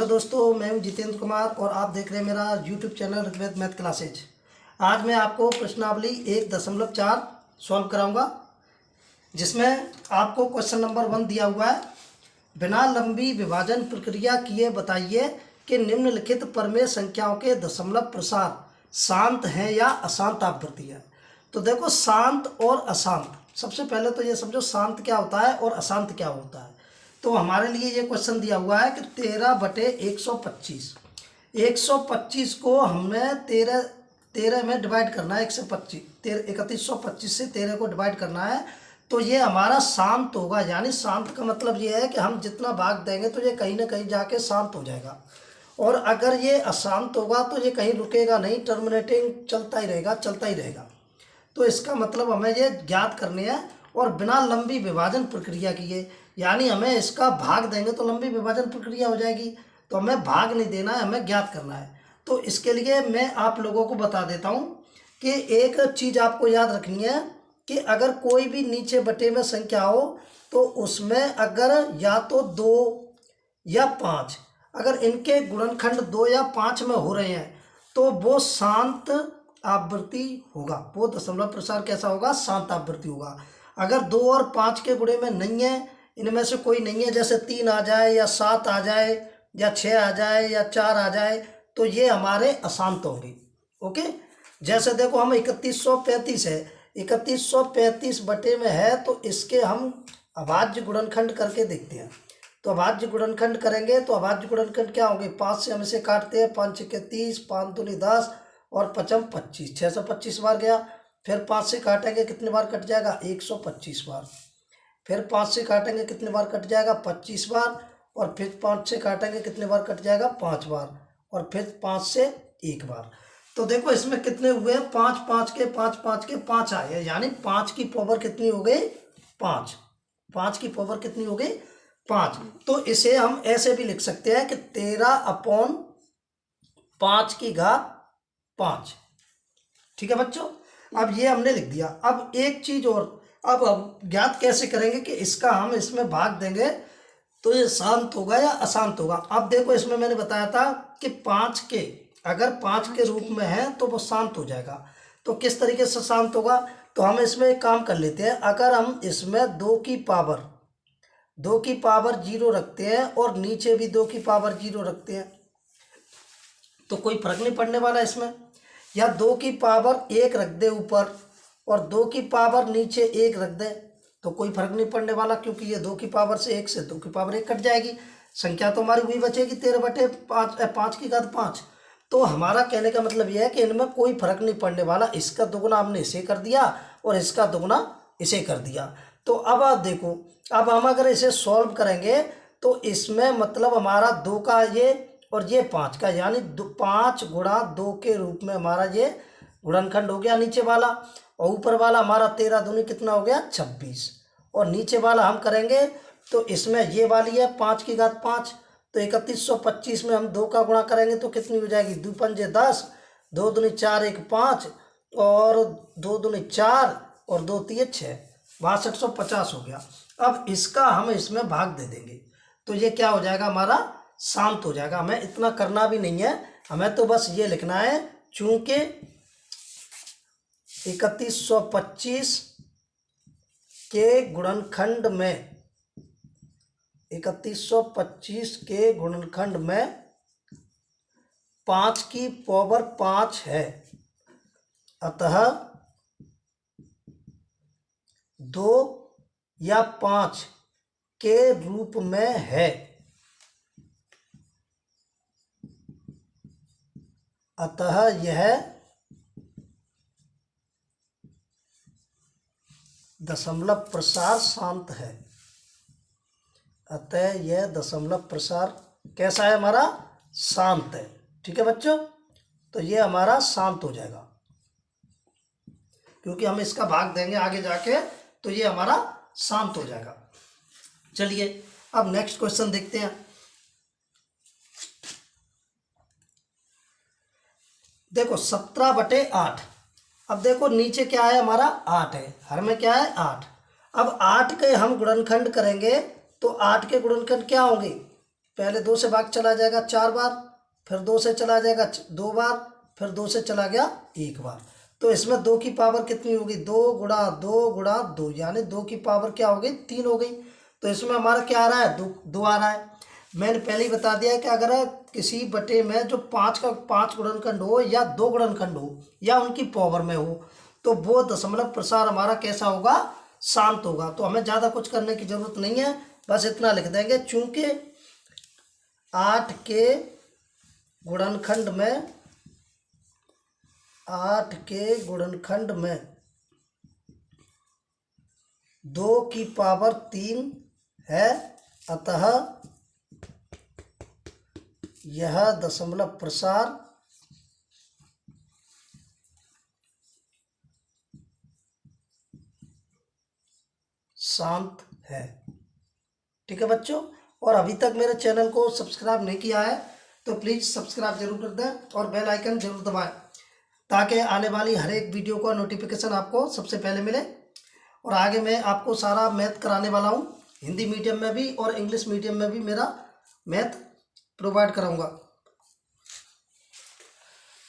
Hello दोस्तों, मैं हूं जितेंद्र कुमार और आप देख रहे हैं मेरा YouTube channel Rigved math classes. आज मैं आपको प्रश्नावली 1.4 सॉल्व कराऊंगा, जिसमें आपको क्वेश्चन नंबर 1 दिया हुआ है। बिना लंबी विभाजन प्रक्रिया किए बताइए कि निम्नलिखित परमेय संख्याओं के दशमलव प्रसार शांत हैं या अशांत आवृत्ति है। तो देखो, शांत और अशांत, सबसे पहले तो ये समझो शांत क्या होता है और अशांत क्या होता है। तो हमारे लिए ये क्वेश्चन दिया हुआ है कि 13/125, 125 को हमें 13 में डिवाइड करना है। 3125 से 13 को डिवाइड करना है, तो ये हमारा शांत होगा। यानी शांत का मतलब ये है कि हम जितना भाग देंगे तो ये कहीं ना कहीं जाके शांत हो जाएगा। और अगर ये अशांत होगा तो ये कहीं रुकेगा नहीं, टर्मिनेटिंग चलता ही रहेगा, चलता ही रहेगा। तो इसका मतलब हमें ये ज्ञात करनी है और बिना लंबी विभाजन प्रक्रिया किए, यानी हमें इसका भाग देंगे तो लंबी विभाजन प्रक्रिया हो जाएगी। तो हमें भाग नहीं देना है, हमें ज्ञात करना है। तो इसके लिए मैं आप लोगों को बता देता हूँ कि एक चीज़ आपको याद रखनी है कि अगर कोई भी नीचे बटे में संख्या हो तो उसमें अगर या तो 2 या 5, अगर इनके गुणनखंड 2 या 5 में हो रहे हैं तो वो शांत आवृत्ति होगा। वो दशमलव प्रसार कैसा होगा? शांत आवृत्ति होगा। अगर 2 और 5 के गुणे में नहीं है, इनमें से कोई नहीं है, जैसे 3 आ जाए या 7 आ जाए या 6 आ जाए या 4 आ जाए, तो ये हमारे अशांत होंगे। ओके, जैसे देखो हम 3135 है, 3135 बटे में है, तो इसके हम अभाज्य गुणनखंड करके देखते हैं। तो अभाज्य गुणनखंड करेंगे तो अभाज्य गुणनखंड क्या होंगे? 5 से हम इसे काटते हैं, 5 के 30, 5 दूनी 10 और 5 25, 625 बार गया। फिर 5 से काटेंगे, कितने बार कट जाएगा? 125 बार। फिर 5 से काटेंगे, कितने बार कट जाएगा? 25 बार। और फिर 5 से काटेंगे, कितने बार कट जाएगा? 5 बार। और फिर 5 से 1 बार। तो देखो इसमें कितने हुए? 5 5 के 5 5 के 5 आए, यानी 5 की पावर कितनी हो गई? 5। 5 की पावर कितनी हो गई? 5। तो इसे हम ऐसे भी लिख सकते हैं कि 13/5 ठीक है बच्चों। अब ये हमने लिख दिया। अब एक चीज और, अब हम ज्ञात कैसे करेंगे कि इसका हम इसमें भाग देंगे तो ये शांत होगा या अशांत होगा। अब देखो, इसमें मैंने बताया था कि 5 के, अगर 5 के रूप में है तो वो शांत हो जाएगा। तो किस तरीके से शांत होगा? तो हम इसमें एक काम कर लेते हैं। अगर हम इसमें 2 की पावर 0 रखते हैं और नीचे भी 2 की पावर 0 रखते हैं तो कोई फर्क नहीं पड़ने वाला इसमें। या 2 की पावर 1 रख दे ऊपर और 2 की पावर नीचे 1 रख दे तो कोई फर्क नहीं पड़ने वाला, क्योंकि ये 2 की पावर से 1 से 2 की पावर 1 कट जाएगी। संख्या तो हमारी वही बचेगी, 13/5 की घात 5। तो हमारा कहने का मतलब यह है कि इनमें कोई फर्क नहीं पड़ने वाला। इसका दुगुना हमने इसे कर दिया और इसका दुगुना इसे कर दिया। तो अब आप देखो, अब हम अगर इसे सॉल्व करेंगे तो इसमें मतलब हमारा 2 का ये और ये 5 का, यानी 5 गुणा 2 के रूप में हमारा ये गुणनखंड हो गया नीचे वाला। और ऊपर वाला हमारा 13 दूनी कितना हो गया? 26। और नीचे वाला हम करेंगे तो इसमें ये वाली है 5 की घात 5। तो 3125 में हम 2 का गुणा करेंगे तो कितनी हो जाएगी? 2 पंजे 10, 2 दूनी 4, 1 5 और 2 दूनी 4 और 2 तिये 6, 6250 हो गया। अब इसका हम इसमें भाग दे देंगे तो ये क्या हो जाएगा? हमारा शांत हो जाएगा। हमें इतना करना भी नहीं है, हमें तो बस ये लिखना है, चूंकि 3125 के गुणनखंड में 3125 के गुणनखंड में 5 की पावर 5 है, अतः 2 या 5 के रूप में है, अतः यह दशमलव प्रसार शांत है। अतः यह दशमलव प्रसार कैसा है? हमारा शांत है। ठीक है बच्चों, तो ये हमारा शांत हो जाएगा क्योंकि हम इसका भाग देंगे आगे जाके, तो ये हमारा शांत हो जाएगा। चलिए अब नेक्स्ट क्वेश्चन देखते हैं। देखो 17/8। अब देखो नीचे क्या है? हमारा 8 है, हर में क्या है? 8। अब 8 के हम गुणनखंड करेंगे तो 8 के गुणनखंड क्या होंगे? पहले 2 से भाग चला जाएगा 4 बार, फिर 2 से चला जाएगा 2 बार, फिर 2 से चला गया 1 बार। तो इसमें 2 की पावर कितनी होगी, 2 गुणा 2 गुणा 2, यानी 2 की पावर क्या हो गई, 3 हो गई। तो इसमें हमारा क्या आ रहा है, 2 आ रहा है। मैंने पहले ही बता दिया कि अगर किसी बटे में जो 5 का 5 गुणनखंड हो या 2 गुणनखंड हो या उनकी पावर में हो, तो वो दशमलव प्रसार हमारा कैसा होगा, शांत होगा। तो हमें ज़्यादा कुछ करने की ज़रूरत नहीं है, बस इतना लिख देंगे, चूंकि 8 के गुणनखंड में 2 की पावर 3 है, अतः यह दशमलव प्रसार शांत है। ठीक है बच्चों, और अभी तक मेरे चैनल को सब्सक्राइब नहीं किया है तो प्लीज़ सब्सक्राइब जरूर कर दें और बेल आइकन जरूर दबाएं, ताकि आने वाली हर एक वीडियो का नोटिफिकेशन आपको सबसे पहले मिले। और आगे मैं आपको सारा मैथ कराने वाला हूँ, हिंदी मीडियम में भी और इंग्लिश मीडियम में भी मेरा मैथ प्रोवाइड कराऊंगा।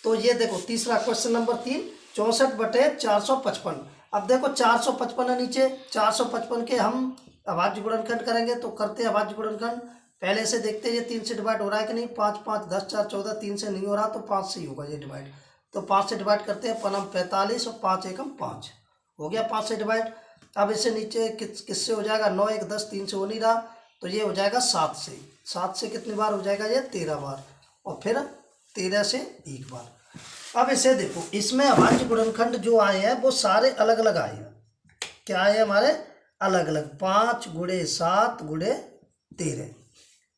तो ये देखो तीसरा क्वेश्चन नंबर 3, 64/455। अब देखो 455 है नीचे, 455 के हम अभाज्य गुणनखंड करेंगे, तो करते हैं अभाज्य गुणनखंड। पहले से देखते हैं ये 3 से डिवाइड हो रहा है कि नहीं, 5 5 10 4 14, 3 से नहीं हो रहा तो 5 से ही होगा ये डिवाइड। तो 5 से डिवाइड करते हैं, 5 45 और 5 एकम 5 हो गया 5 से डिवाइड। अब इसे नीचे किससे हो जाएगा, 9 1 10, 3 से हो नहीं रहा तो ये हो जाएगा 7 से। 7 से कितनी बार हो जाएगा, ये 13 बार, और फिर 13 से 1 बार। अब इसे देखो, इसमें अभाज्य गुणनखंड जो आए हैं वो सारे अलग अलग आए हैं। क्या आए हैं हमारे, अलग अलग, 5 × 7 × 13।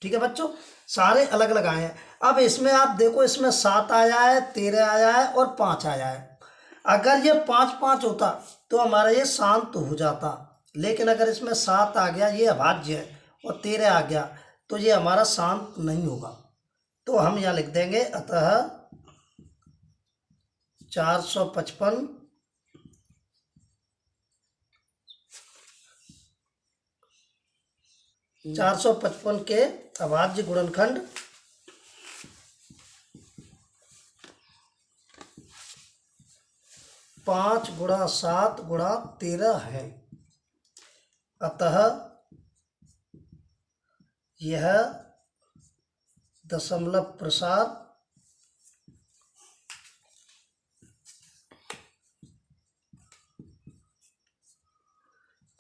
ठीक है बच्चों, सारे अलग अलग आए हैं। अब इसमें आप देखो, इसमें 7 आया है, 13 आया है और 5 आया है। अगर ये 5 5 होता तो हमारा ये शांत हो जाता, लेकिन अगर इसमें 7 आ गया, ये अभाज्य है, और 13 आ गया तो ये हमारा शांत नहीं होगा। तो हम यहाँ लिख देंगे, अतः 455 के अभाज्य गुणनखंड 5 × 7 × 13 है, अतः यह दशमलव प्रसार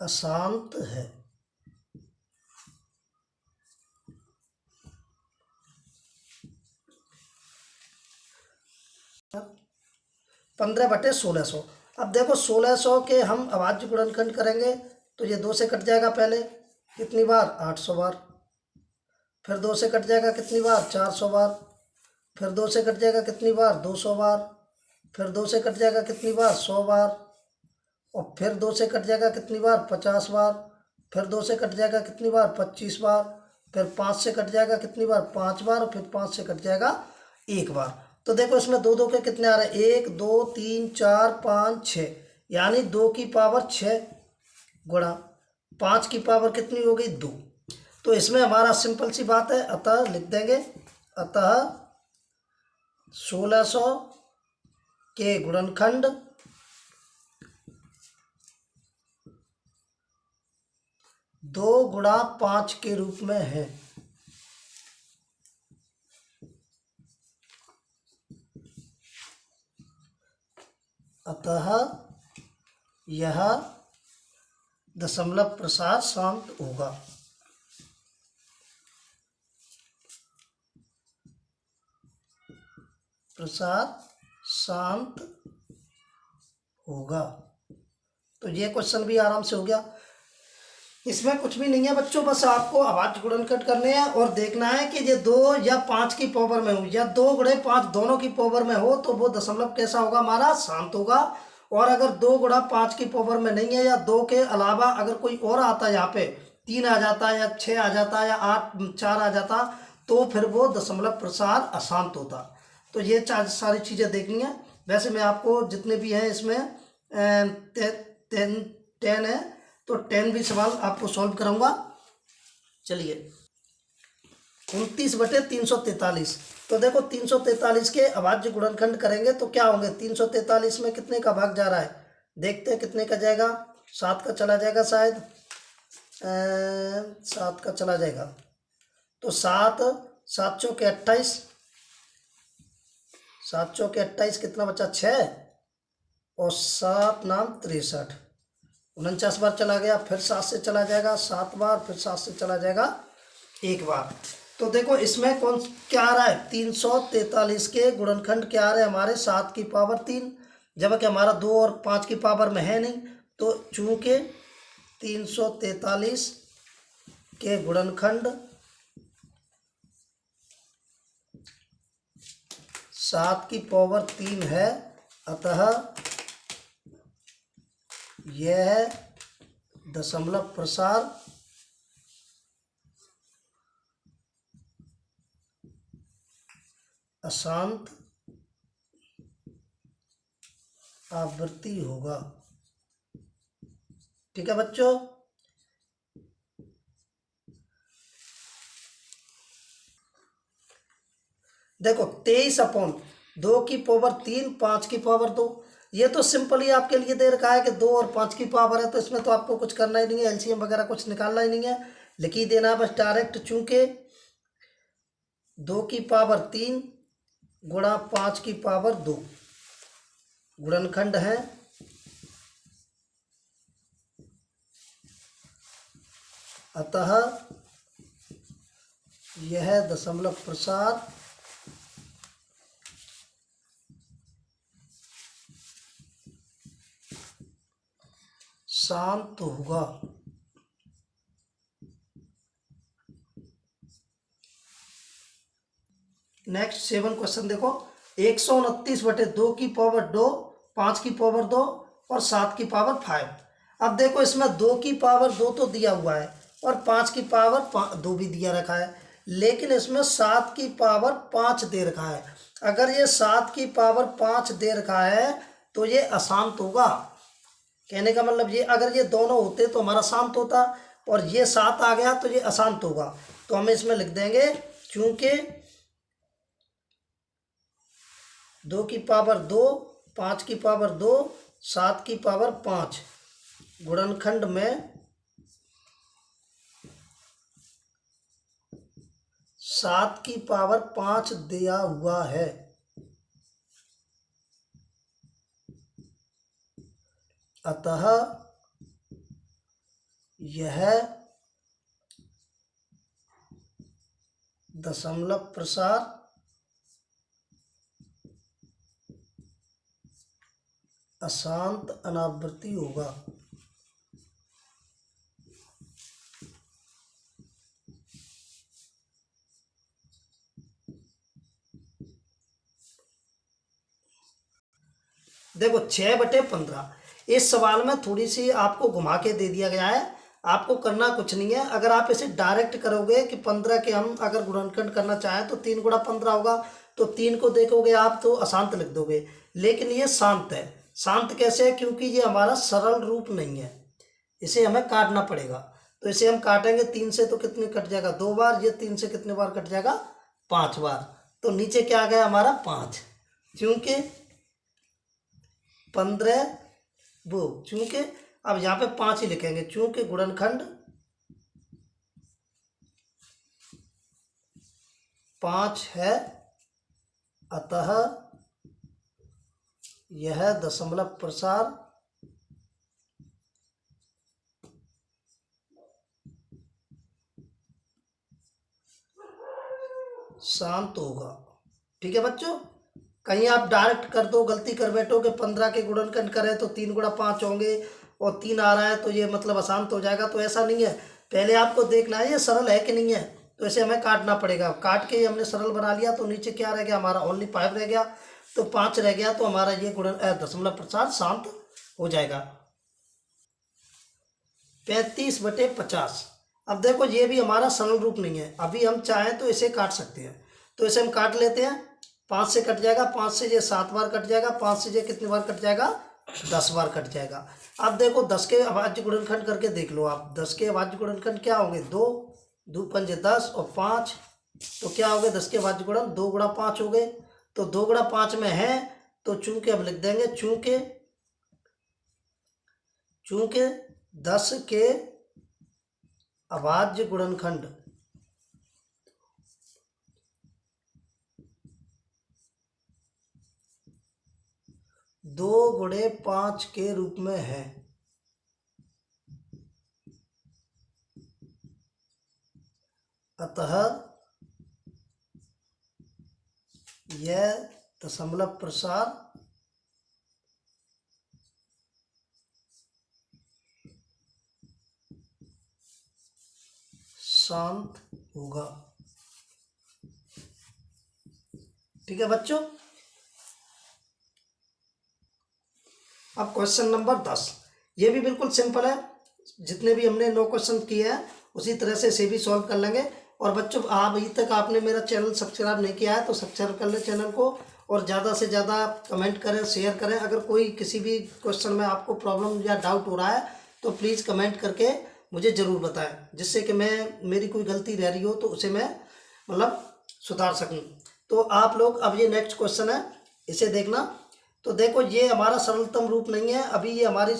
अशांत है। 15/1600। अब देखो 1600 के हम अभाज्य गुणनखंड करेंगे तो ये 2 से कट जाएगा, पहले कितनी बार, 800 बार, फिर 2 से कट जाएगा कितनी बार, 400 बार, फिर 2 से कट जाएगा कितनी बार, 200 बार, फिर 2 से कट जाएगा कितनी बार, 100 बार, और फिर 2 से कट जाएगा कितनी बार, 50 बार, फिर 2 से कट जाएगा कितनी बार, 25 बार, फिर 5 से कट जाएगा कितनी बार, 5 बार, और फिर 5 से कट जाएगा 1 बार। तो देखो इसमें 2 2 के कितने आ रहे हैं, 1 2 3 4 5 6, यानी 2 की पावर 6 गुणा 5 की पावर कितनी हो गई, 2। तो इसमें हमारा सिंपल सी बात है, अतः लिख देंगे, अतः 1600 के गुणनखंड 2 × 5 के रूप में है। अतः यह दशमलव प्रसार शांत होगा। प्रसार शांत होगा। तो ये क्वेश्चन भी आराम से हो गया। इसमें कुछ भी नहीं है बच्चों, बस आपको अभाज्य गुणनखंड करने हैं और देखना है कि ये 2 या 5 की पावर में हो या 2 × 5 दोनों की पावर में हो तो वो दशमलव कैसा होगा, हमारा शांत होगा। और अगर 2 × 5 की पावर में नहीं है या 2 के अलावा अगर कोई और आता है, यहाँ पे 3 आ जाता है या 6 आ जाता है या 8 4 आ जाता, तो फिर वो दशमलव प्रसार अशांत होता। तो ये सारी चीज़ें देखनी है। वैसे मैं आपको जितने भी हैं इसमें 10 है तो 10 भी सवाल आपको सॉल्व कराऊंगा। चलिए 29/343। तो देखो 343 के अभाज्य गुणनखंड करेंगे तो क्या होंगे, 343 में कितने का भाग जा रहा है, देखते हैं कितने का जाएगा। 7 का चला जाएगा शायद, 7 का चला जाएगा। तो 7 7 चौके 28, 7 चौके 28 कितना बचा 6 और 7 नाम 63, 49 बार चला गया, फिर 7 से चला जाएगा 7 बार, फिर 7 से चला जाएगा 1 बार। तो देखो इसमें कौन क्या आ रहा है, 343 के गुणनखंड क्या आ रहे हैं हमारे 7 की पावर 3, जबकि हमारा 2 और 5 की पावर में है नहीं। तो चूंकि 343 के गुणनखंड 7 की पावर 3 है, अतः यह दशमलव प्रसार अशांत आवृत्ति होगा। ठीक है बच्चों, देखो 23/2 की पावर 3, 5 की पावर 2, ये तो सिंपल ही आपके लिए दे रखा है कि 2 और 5 की पावर है, तो इसमें तो आपको कुछ करना ही नहीं है, एलसीएम वगैरह कुछ निकालना ही नहीं है, लिख ही देना बस डायरेक्ट। चूंकि 2 की पावर 3 गुणा 5 की पावर 2 गुणनखंड है, अतः यह दशमलव प्रसार शांत होगा। नेक्स्ट 7 क्वेश्चन देखो, 129/2 की पावर 2, 5 की पावर 2 और 7 की पावर 5। अब देखो इसमें 2 की पावर 2 तो दिया हुआ है और 5 की पावर 2 भी दिया रखा है, लेकिन इसमें 7 की पावर 5 दे रखा है। अगर ये 7 की पावर 5 दे रखा है तो ये अशांत होगा। कहने का मतलब ये, अगर ये दोनों होते तो हमारा शांत होता, और ये 7 आ गया तो ये अशांत होगा। तो हम इसमें लिख देंगे चूंकि 2 की पावर 2, 5 की पावर 2, 7 की पावर 5 गुणनखंड में 7 की पावर 5 दिया हुआ है, अतः यह दशमलव प्रसार अशांत अनावृत्ति होगा। देखो 6/15, इस सवाल में थोड़ी सी आपको घुमा के दे दिया गया है, आपको करना कुछ नहीं है। अगर आप इसे डायरेक्ट करोगे कि 15 के हम अगर गुणनखंड करना चाहें तो 3 गुणा 15 होगा, तो 3 को देखोगे आप तो अशांत लिख दोगे, लेकिन ये शांत है। शांत कैसे है, क्योंकि ये हमारा सरल रूप नहीं है, इसे हमें काटना पड़ेगा। तो इसे हम काटेंगे 3 से तो कितने कट जाएगा 2 बार, ये 3 से कितने बार कट जाएगा 5 बार। तो नीचे क्या आ गया हमारा 5, क्योंकि 15 वो, चूंकि अब यहाँ पे 5 ही लिखेंगे, चूंकि गुणनखंड 5 है, अतः यह दशमलव प्रसार शांत होगा। ठीक है बच्चों, कहीं आप डायरेक्ट कर दो, गलती कर बैठो कि 15 के गुणनखंड करें तो 3 गुणा 5 होंगे और 3 आ रहा है तो ये मतलब अशांत हो जाएगा, तो ऐसा नहीं है। पहले आपको देखना है ये सरल है कि नहीं है, तो इसे हमें काटना पड़ेगा। काट के ही हमने सरल बना लिया, तो नीचे क्या रह गया हमारा ओनली 5 रह गया, तो 5 रह गया, तो हमारा ये दशमलव प्रसार शांत हो जाएगा। 35/50, अब देखो ये भी हमारा सरल रूप नहीं है, अभी हम चाहें तो इसे काट सकते हैं, तो इसे हम काट लेते हैं। 5 से कट जाएगा, 5 से ये 7 बार कट जाएगा, 5 से ये कितनी बार कट जाएगा 10 बार कट जाएगा। अब देखो 10 के अभाज्य गुणनखंड करके देख लो आप, 10 के अभाज्य गुणनखंड क्या होंगे 2 2 पंजे 10 और 5 तो क्या हो गया 10 के भाज्य गुणन 2 गुणा 5 हो गए। तो 2 गुणा 5 में है तो चूंकि अब लिख देंगे चूंकि 10 के अभाज्य गुणनखंड 2 गुणे 5 के रूप में है, अतः यह दशमलव प्रसार शांत होगा। ठीक है बच्चों। अब क्वेश्चन नंबर 10, ये भी बिल्कुल सिंपल है, जितने भी हमने 9 क्वेश्चन किए हैं उसी तरह से इसे भी सॉल्व कर लेंगे। और बच्चों आप अभी तक आपने मेरा चैनल सब्सक्राइब नहीं किया है तो सब्सक्राइब कर ले चैनल को, और ज़्यादा से ज़्यादा कमेंट करें, शेयर करें। अगर कोई किसी भी क्वेश्चन में आपको प्रॉब्लम या डाउट हो रहा है तो प्लीज़ कमेंट करके मुझे ज़रूर बताएं, जिससे कि मेरी कोई गलती रह रही हो तो उसे मैं मतलब सुधार सकूं। तो आप लोग अब ये नेक्स्ट क्वेश्चन है, इसे देखना। तो देखो ये हमारा सरलतम रूप नहीं है, अभी ये हमारी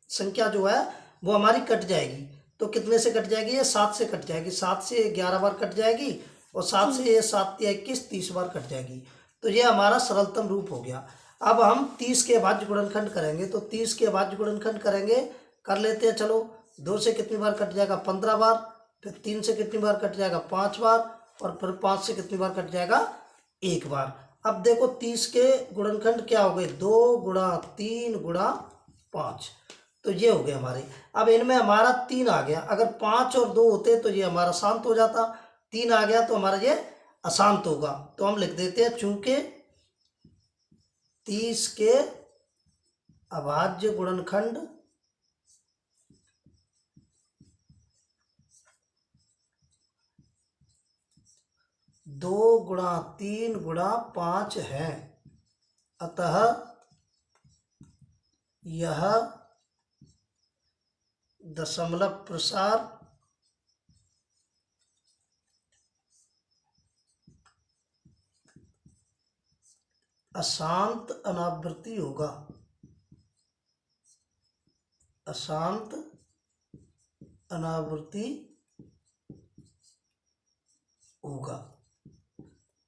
संख्या जो है वो हमारी कट जाएगी। तो कितने से कट जाएगी? ये 7 से कट जाएगी, 7 से 11 बार कट जाएगी, और 7 से ये 7 या 21 30 बार कट जाएगी। तो ये हमारा सरलतम रूप हो गया। अब हम 30 के अभाज्य गुणनखंड करेंगे। तो 30 के अभाज्य गुणनखंड करेंगे, कर लेते हैं। चलो 2 से कितनी बार कट जाएगा? 15 बार। फिर 3 से कितनी बार कट जाएगा? 5 बार। और फिर 5 से कितनी बार कट जाएगा? 1 बार। अब देखो 30 के गुणनखंड क्या हो गए? 2 गुणा 3 गुणा 5। तो ये हो गए हमारे। अब इनमें हमारा 3 आ गया, अगर 5 और 2 होते तो ये हमारा शांत हो जाता, 3 आ गया तो हमारा ये अशांत होगा। तो हम लिख देते हैं चूंकि 30 के अभाज्य गुणनखंड 2 गुणा 3 गुणा 5 है, अतः यह दशमलव प्रसार अशांत अनावृत्ति होगा। अशांत अनावृत्ति होगा।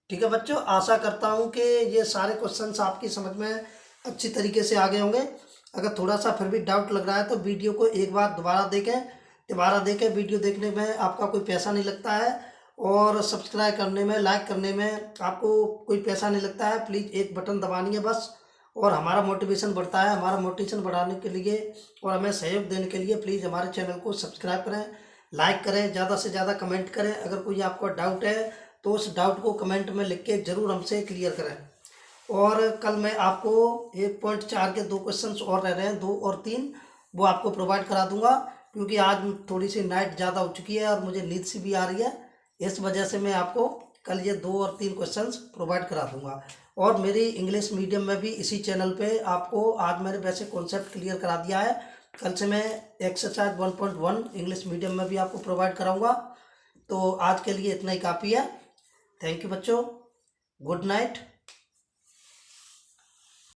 ठीक है बच्चों, आशा करता हूं कि ये सारे क्वेश्चंस आपकी समझ में अच्छी तरीके से आ गए होंगे। अगर थोड़ा सा फिर भी डाउट लग रहा है तो वीडियो को एक बार दोबारा देखें। वीडियो देखने में आपका कोई पैसा नहीं लगता है, और सब्सक्राइब करने में, लाइक करने में आपको कोई पैसा नहीं लगता है। प्लीज़ एक बटन दबानी है बस, और हमारा मोटिवेशन बढ़ता है। हमारा मोटिवेशन बढ़ाने के लिए और हमें सहयोग देने के लिए प्लीज़ हमारे चैनल को सब्सक्राइब करें, लाइक करें, ज़्यादा से ज़्यादा कमेंट करें। अगर कोई आपको डाउट है तो उस डाउट को कमेंट में लिख के ज़रूर हमसे क्लियर करें। और कल मैं आपको 1.4 के 2 क्वेश्चंस और रह रहे हैं, 2 और 3, वो आपको प्रोवाइड करा दूंगा, क्योंकि आज थोड़ी सी नाइट ज़्यादा हो चुकी है और मुझे नींद सी भी आ रही है। इस वजह से मैं आपको कल ये 2 और 3 क्वेश्चंस प्रोवाइड करा दूंगा। और मेरी इंग्लिश मीडियम में भी इसी चैनल पे आपको आज मैंने वैसे कॉन्सेप्ट क्लियर करा दिया है। कल से मैं एक्सरसाइज 1.1 इंग्लिश मीडियम में भी आपको प्रोवाइड कराऊँगा। तो आज के लिए इतना ही काफ़ी है। थैंक यू बच्चों, गुड नाइट।